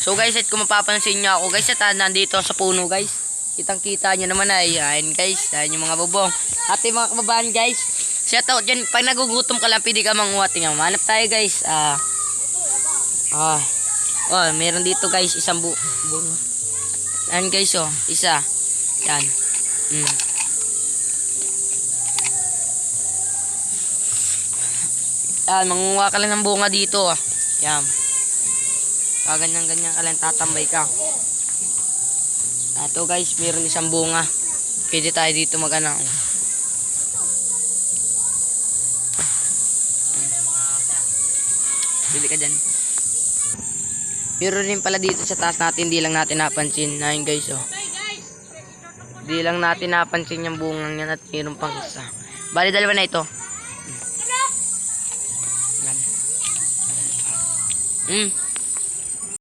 So guys, at kung mapapansin nyo ako guys, at nandito sa puno guys. Kitang kita nyo naman ay, ayan guys, ayan yung mga bubong. At yung mga kababahan guys, shout out dyan, pag nagugutom ka lang, pwede ka manguha. Tingnan, manap tayo guys. Meron dito guys, isang bunga. Ayan guys, isa. Yan. Yan, manguha ka lang ng bunga dito. Yan. Ganyan-ganyan ka lang, tatambay ka. Ito guys, meron isang bunga. Pwede tayo dito mag-ano. Pili ka dyan. Meron rin pala dito sa taas natin, di lang natin napansin. Ayun guys, di lang natin napansin yung bungang yan at meron pang isa. Bali, dalawa na ito. Yan.